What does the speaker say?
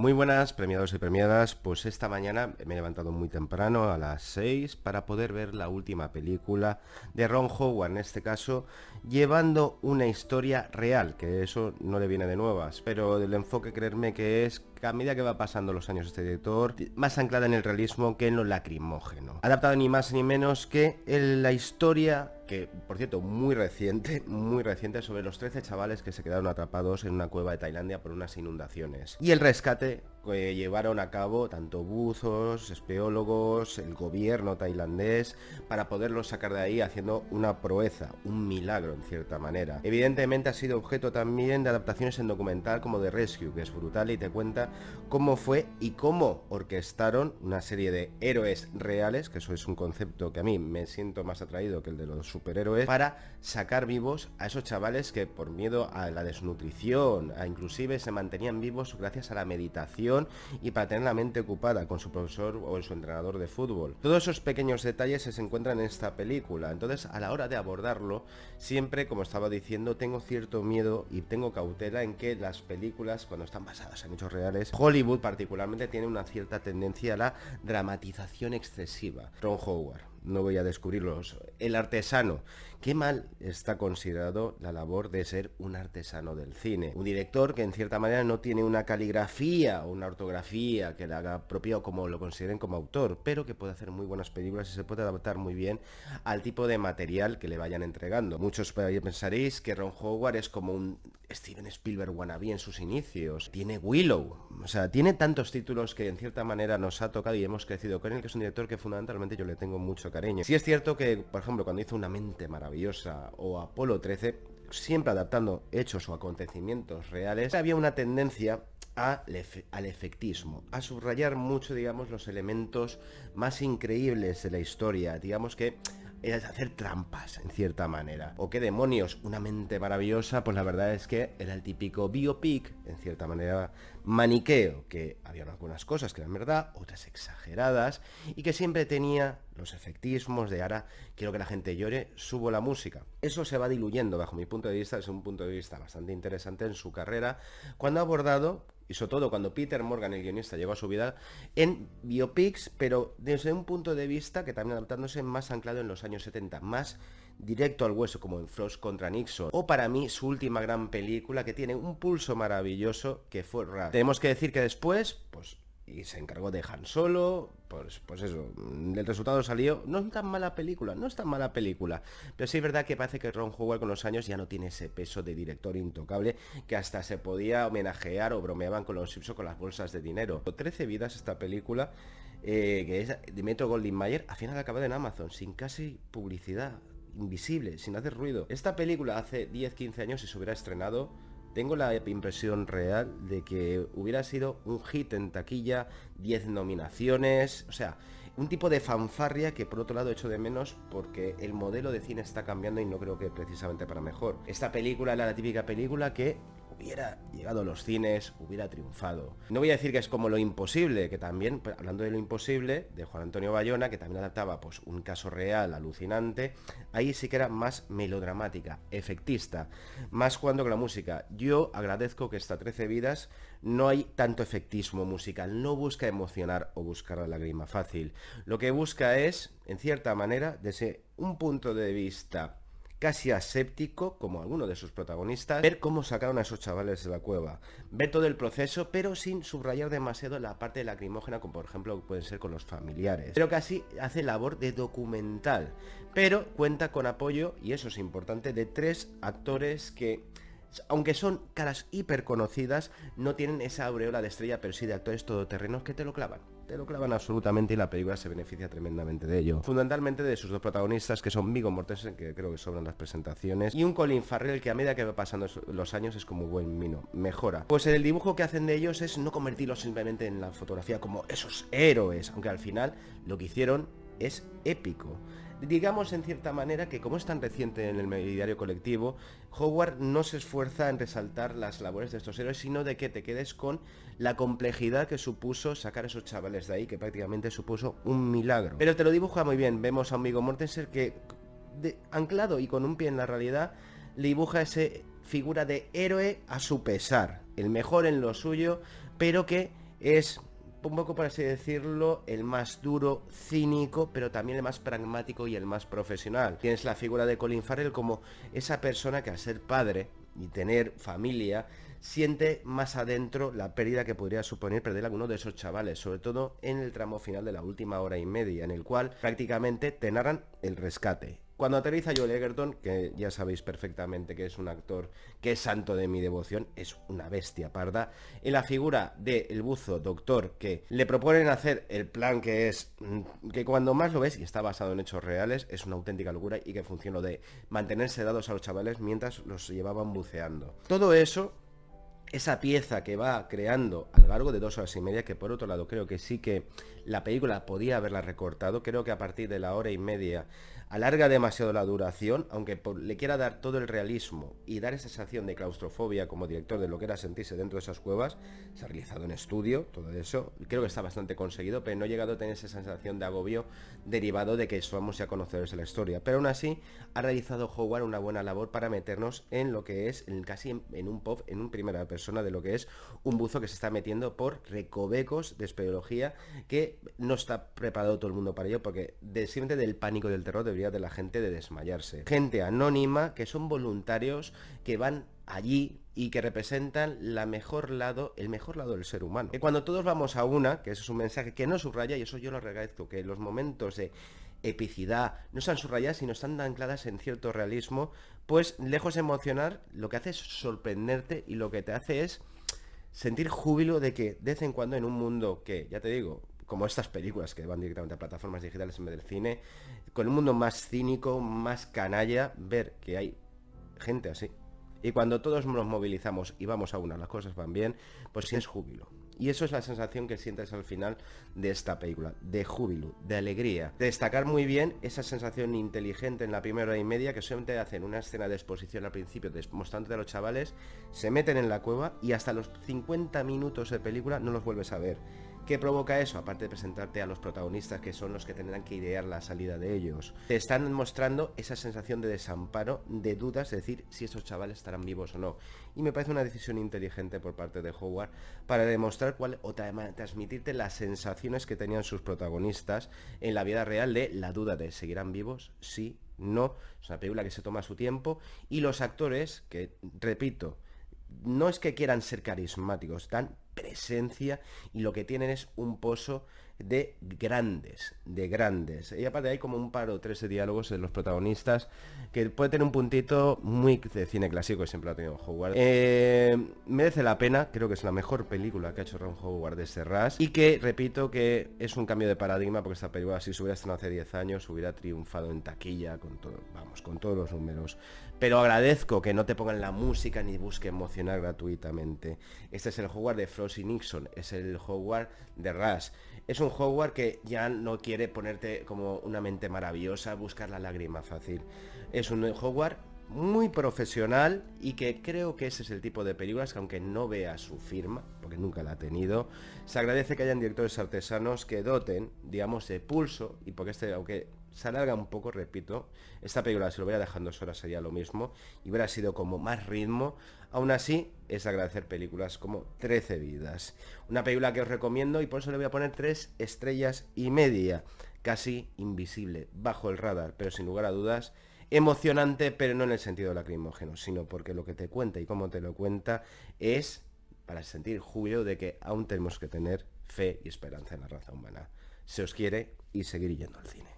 Muy buenas, premiados y premiadas. Pues esta mañana me he levantado muy temprano, a las 6, para poder ver la última película de Ron Howard, en este caso, llevando una historia real, que eso no le viene de nuevas, pero del enfoque, creerme que es que a medida que va pasando los años este director, más anclada en el realismo que en lo lacrimógeno. Adaptado ni más ni menos que en la historia, que por cierto muy reciente, sobre los 13 chavales que se quedaron atrapados en una cueva de Tailandia por unas inundaciones. Y el rescate que llevaron a cabo tanto buzos, espeólogos, el gobierno tailandés, para poderlos sacar de ahí, haciendo una proeza, un milagro en cierta manera. Evidentemente ha sido objeto también de adaptaciones en documental como The Rescue, que es brutal y te cuenta cómo fue y cómo orquestaron una serie de héroes reales, que eso es un concepto que a mí me siento más atraído que el de los superhéroes, para sacar vivos a esos chavales que por miedo a la desnutrición, a inclusive se mantenían vivos gracias a la meditación y para tener la mente ocupada con su profesor o su entrenador de fútbol. Todos esos pequeños detalles se encuentran en esta película, entonces a la hora de abordarlo, siempre, como estaba diciendo, tengo cierto miedo y tengo cautela en que las películas, cuando están basadas en hechos reales, Hollywood particularmente tiene una cierta tendencia a la dramatización excesiva. Ron Howard, no voy a descubrirlos. El artesano. Qué mal está considerado la labor de ser un artesano del cine. Un director que en cierta manera no tiene una caligrafía o una ortografía que le haga propio como lo consideren como autor, pero que puede hacer muy buenas películas y se puede adaptar muy bien al tipo de material que le vayan entregando. Muchos pensaréis que Ron Howard es como un Steven Spielberg wannabe en sus inicios. Tiene Willow, o sea, tiene tantos títulos que en cierta manera nos ha tocado y hemos crecido con él, que es un director que fundamentalmente yo le tengo mucho cariño. Sí es cierto que, por ejemplo, cuando hizo Una mente maravillosa o Apolo 13, siempre adaptando hechos o acontecimientos reales, había una tendencia al efectismo, a subrayar mucho, digamos, los elementos más increíbles de la historia, digamos que es hacer trampas, en cierta manera. O qué demonios, Una mente maravillosa, pues la verdad es que era el típico biopic, en cierta manera maniqueo, que había algunas cosas que eran verdad, otras exageradas, y que siempre tenía los efectismos de ahora quiero que la gente llore, subo la música. Eso se va diluyendo, bajo mi punto de vista, es un punto de vista bastante interesante en su carrera, cuando ha abordado, y sobre todo cuando Peter Morgan, el guionista, llegó a su vida, en biopics, pero desde un punto de vista que también adaptándose más anclado en los años 70, más directo al hueso, como en Frost contra Nixon, o para mí su última gran película, que tiene un pulso maravilloso, que fue Rat. Tenemos que decir que después, pues, y se encargó de Han Solo, pues eso, el resultado salió, no es tan mala película, no es tan mala película, pero sí es verdad que parece que Ron Howard con los años ya no tiene ese peso de director intocable, que hasta se podía homenajear o bromeaban con los Simpsons con las bolsas de dinero. 13 vidas esta película, que es de Metro Goldwyn Mayer, al final acabó en Amazon, sin casi publicidad, invisible, sin hacer ruido. Esta película hace 10-15 años, si se hubiera estrenado, tengo la impresión real de que hubiera sido un hit en taquilla, 10 nominaciones, o sea, un tipo de fanfarria que por otro lado echo de menos porque el modelo de cine está cambiando y no creo que precisamente para mejor. Esta película era la típica película que hubiera llegado a los cines, hubiera triunfado. No voy a decir que es como Lo imposible, que también, pues, hablando de Lo imposible, de Juan Antonio Bayona, que también adaptaba pues un caso real alucinante, ahí sí que era más melodramática, efectista, más jugando con la música. Yo agradezco que esta 13 vidas no hay tanto efectismo musical, no busca emocionar o buscar la lágrima fácil. Lo que busca es, en cierta manera, desde un punto de vista casi aséptico, como alguno de sus protagonistas, ver cómo sacaron a esos chavales de la cueva, ver todo el proceso, pero sin subrayar demasiado la parte lacrimógena, como por ejemplo pueden ser con los familiares. Pero casi hace labor de documental, pero cuenta con apoyo, y eso es importante, de 3 actores que, aunque son caras hiper conocidas, no tienen esa aureola de estrella, pero sí de actores todoterrenos que te lo clavan absolutamente, y la película se beneficia tremendamente de ello. Fundamentalmente de sus 2 protagonistas, que son Viggo Mortensen, que creo que sobran las presentaciones, y un Colin Farrell que a medida que va pasando los años es como buen vino, mejora. Pues el dibujo que hacen de ellos es no convertirlos simplemente en la fotografía como esos héroes, aunque al final lo que hicieron es épico. Digamos en cierta manera que como es tan reciente en el mediario colectivo, Howard no se esfuerza en resaltar las labores de estos héroes, sino de que te quedes con la complejidad que supuso sacar a esos chavales de ahí, que prácticamente supuso un milagro. Pero te lo dibuja muy bien. Vemos a un Viggo Mortensen que, anclado y con un pie en la realidad, le dibuja esa figura de héroe a su pesar, el mejor en lo suyo, pero que Es un poco, por así decirlo, el más duro, cínico, pero también el más pragmático y el más profesional. Tienes la figura de Colin Farrell como esa persona que al ser padre y tener familia, siente más adentro la pérdida que podría suponer perder a alguno de esos chavales, sobre todo en el tramo final de la última hora y media, en el cual prácticamente te narran el rescate. Cuando aterriza Joel Egerton, que ya sabéis perfectamente que es un actor que es santo de mi devoción, es una bestia parda, en la figura del buzo doctor que le proponen hacer el plan que es, que cuando más lo ves, y está basado en hechos reales, es una auténtica locura y que funciona lo de mantener sedados a los chavales mientras los llevaban buceando. Todo eso, esa pieza que va creando a lo largo de 2 horas y media, que por otro lado creo que sí que la película podía haberla recortado, creo que a partir de la hora y media alarga demasiado la duración, aunque le quiera dar todo el realismo y dar esa sensación de claustrofobia como director de lo que era sentirse dentro de esas cuevas. Se ha realizado en estudio, todo eso, creo que está bastante conseguido, pero no he llegado a tener esa sensación de agobio derivado de que somos ya conocedores de la historia. Pero aún así ha realizado Howard una buena labor para meternos en lo que es casi en un pop, en un primera persona, de lo que es un buzo que se está metiendo por recovecos de espeleología que no está preparado todo el mundo para ello, porque simplemente del pánico y del terror debería de la gente de desmayarse. Gente anónima que son voluntarios que van allí y que representan el mejor lado del ser humano. Que cuando todos vamos a una, que eso es un mensaje que no subraya, y eso yo lo agradezco, que los momentos de epicidad no están subrayadas, sino están ancladas en cierto realismo, pues lejos de emocionar, lo que hace es sorprenderte y lo que te hace es sentir júbilo de que de vez en cuando en un mundo que, ya te digo, como estas películas que van directamente a plataformas digitales en vez del cine, con un mundo más cínico, más canalla, ver que hay gente así. Y cuando todos nos movilizamos y vamos a una, las cosas van bien, pues sí es júbilo. Y eso es la sensación que sientes al final de esta película, de júbilo, de alegría. De destacar muy bien esa sensación inteligente en la primera hora y media, que solamente hacen una escena de exposición al principio, mostrándote a los chavales, se meten en la cueva y hasta los 50 minutos de película no los vuelves a ver. ¿Qué provoca eso? Aparte de presentarte a los protagonistas, que son los que tendrán que idear la salida de ellos. Te están mostrando esa sensación de desamparo, de dudas, de decir si estos chavales estarán vivos o no. Y me parece una decisión inteligente por parte de Howard para demostrar cuál, o transmitirte las sensaciones que tenían sus protagonistas en la vida real, de la duda de ¿seguirán vivos? Sí, no. Es una película que se toma su tiempo, y los actores, que repito, no es que quieran ser carismáticos, dan presencia, y lo que tienen es un pozo de grandes, de grandes. Y aparte hay como un par o tres de diálogos de los protagonistas que puede tener un puntito muy de cine clásico, que siempre lo ha tenido Howard. Merece la pena, creo que es la mejor película que ha hecho Ron Howard desde Rush, y que repito que es un cambio de paradigma, porque esta película, si se hubiera estrenado hace 10 años, hubiera triunfado en taquilla con todo, vamos, con todos los números. Pero agradezco que no te pongan la música ni busque emocionar gratuitamente. Este es el Howard de Frost y Nixon, es el Howard de Rush. Es un Howard que ya no quiere ponerte como una mente maravillosa, buscar la lágrima fácil. Es un Howard muy profesional, y que creo que ese es el tipo de películas que, aunque no vea su firma, porque nunca la ha tenido, se agradece que hayan directores artesanos que doten, digamos, de pulso, y porque aunque se alarga un poco, repito, esta película, si lo hubiera dejado en 2 horas sería lo mismo, y hubiera sido como más ritmo. Aún así, es agradecer películas como 13 vidas. Una película que os recomiendo, y por eso le voy a poner 3 estrellas y media. Casi invisible, bajo el radar, pero sin lugar a dudas emocionante, pero no en el sentido lacrimógeno, sino porque lo que te cuenta y cómo te lo cuenta es para sentir júbilo de que aún tenemos que tener fe y esperanza en la raza humana. Se os quiere, y seguir yendo al cine.